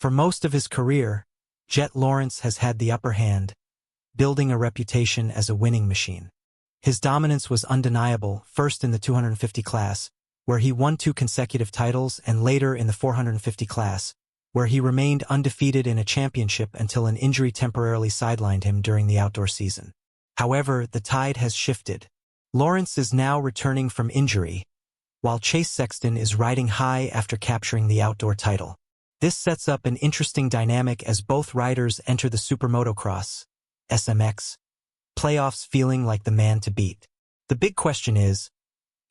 For most of his career, Jett Lawrence has had the upper hand, building a reputation as a winning machine. His dominance was undeniable, first in the 250 class, where he won 2 consecutive titles, and later in the 450 class, where he remained undefeated in a championship until an injury temporarily sidelined him during the outdoor season. However, the tide has shifted. Lawrence is now returning from injury, while Sexton is riding high after capturing the outdoor title. This sets up an interesting dynamic as both riders enter the Super Motocross, SMX, playoffs feeling like the man to beat. The big question is,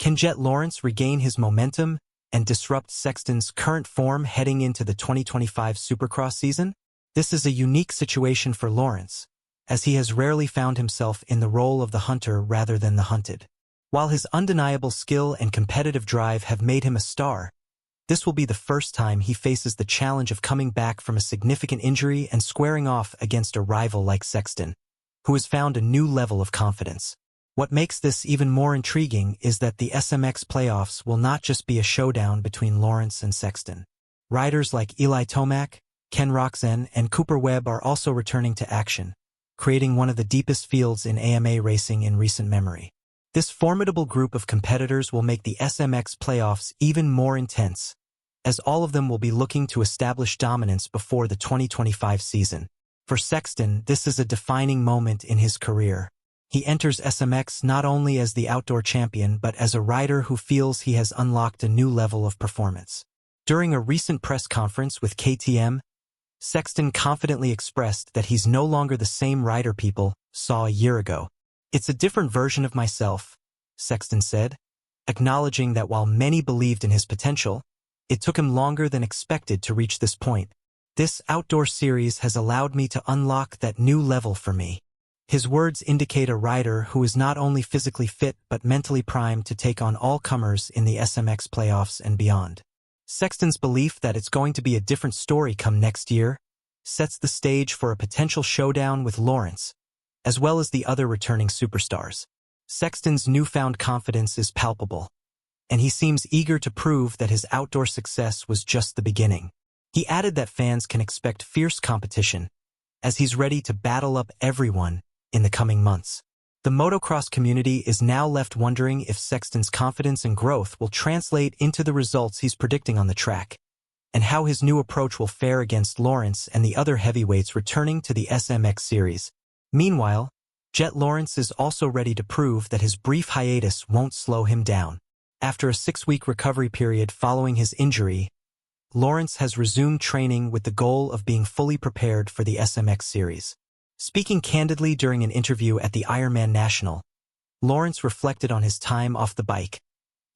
can Jett Lawrence regain his momentum and disrupt Sexton's current form heading into the 2025 Supercross season? This is a unique situation for Lawrence, as he has rarely found himself in the role of the hunter rather than the hunted. While his undeniable skill and competitive drive have made him a star, this will be the first time he faces the challenge of coming back from a significant injury and squaring off against a rival like Sexton, who has found a new level of confidence. What makes this even more intriguing is that the SMX playoffs will not just be a showdown between Lawrence and Sexton. Riders like Eli Tomac, Ken Roczen, and Cooper Webb are also returning to action, creating one of the deepest fields in AMA racing in recent memory. This formidable group of competitors will make the SMX playoffs even more intense, as all of them will be looking to establish dominance before the 2025 season. For Sexton, this is a defining moment in his career. He enters SMX not only as the outdoor champion but as a rider who feels he has unlocked a new level of performance. During a recent press conference with KTM, Sexton confidently expressed that he's no longer the same rider people saw a year ago. "It's a different version of myself," Sexton said, acknowledging that while many believed in his potential, it took him longer than expected to reach this point. "This outdoor series has allowed me to unlock that new level for me." His words indicate a rider who is not only physically fit but mentally primed to take on all comers in the SMX playoffs and beyond. Sexton's belief that it's going to be a different story come next year sets the stage for a potential showdown with Lawrence, as well as the other returning superstars. Sexton's newfound confidence is palpable, and he seems eager to prove that his outdoor success was just the beginning. He added that fans can expect fierce competition, as he's ready to battle up everyone in the coming months. The motocross community is now left wondering if Sexton's confidence and growth will translate into the results he's predicting on the track, and how his new approach will fare against Lawrence and the other heavyweights returning to the SMX series. Meanwhile, Jett Lawrence is also ready to prove that his brief hiatus won't slow him down. After a 6-week recovery period following his injury, Lawrence has resumed training with the goal of being fully prepared for the SMX series. Speaking candidly during an interview at the Ironman National, Lawrence reflected on his time off the bike,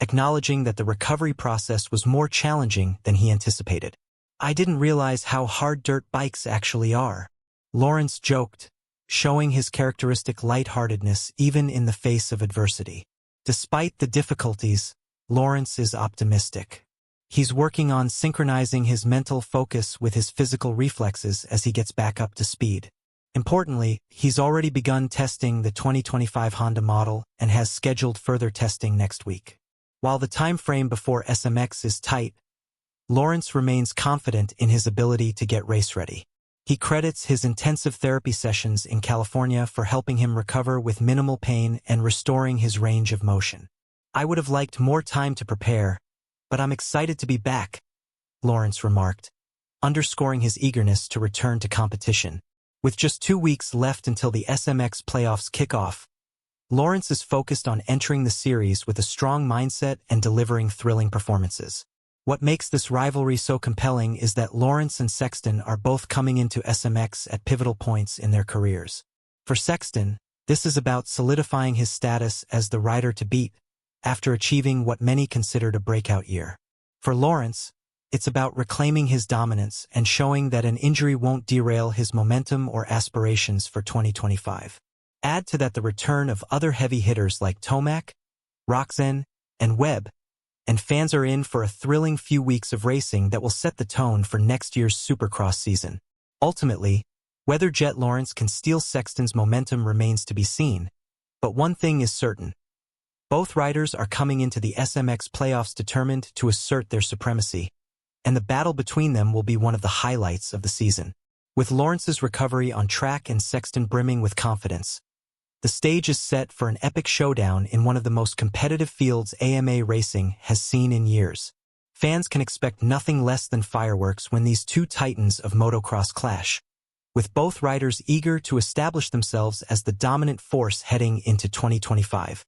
acknowledging that the recovery process was more challenging than he anticipated. "I didn't realize how hard dirt bikes actually are," Lawrence joked, showing his characteristic lightheartedness even in the face of adversity. Despite the difficulties, Lawrence is optimistic. He's working on synchronizing his mental focus with his physical reflexes as he gets back up to speed. Importantly, he's already begun testing the 2025 Honda model and has scheduled further testing next week. While the time frame before SMX is tight, Lawrence remains confident in his ability to get race ready. He credits his intensive therapy sessions in California for helping him recover with minimal pain and restoring his range of motion. "I would have liked more time to prepare, but I'm excited to be back," Lawrence remarked, underscoring his eagerness to return to competition. With just 2 weeks left until the SMX playoffs kick off, Lawrence is focused on entering the series with a strong mindset and delivering thrilling performances. What makes this rivalry so compelling is that Lawrence and Sexton are both coming into SMX at pivotal points in their careers. For Sexton, this is about solidifying his status as the rider to beat after achieving what many considered a breakout year. For Lawrence, it's about reclaiming his dominance and showing that an injury won't derail his momentum or aspirations for 2025. Add to that the return of other heavy hitters like Tomac, Roczen, and Webb, and fans are in for a thrilling few weeks of racing that will set the tone for next year's Supercross season. Ultimately, whether Jett Lawrence can steal Sexton's momentum remains to be seen, but one thing is certain. Both riders are coming into the SMX playoffs determined to assert their supremacy. and the battle between them will be one of the highlights of the season. With Lawrence's recovery on track and Sexton brimming with confidence, the stage is set for an epic showdown in one of the most competitive fields AMA racing has seen in years. Fans can expect nothing less than fireworks when these two titans of motocross clash, with both riders eager to establish themselves as the dominant force heading into 2025.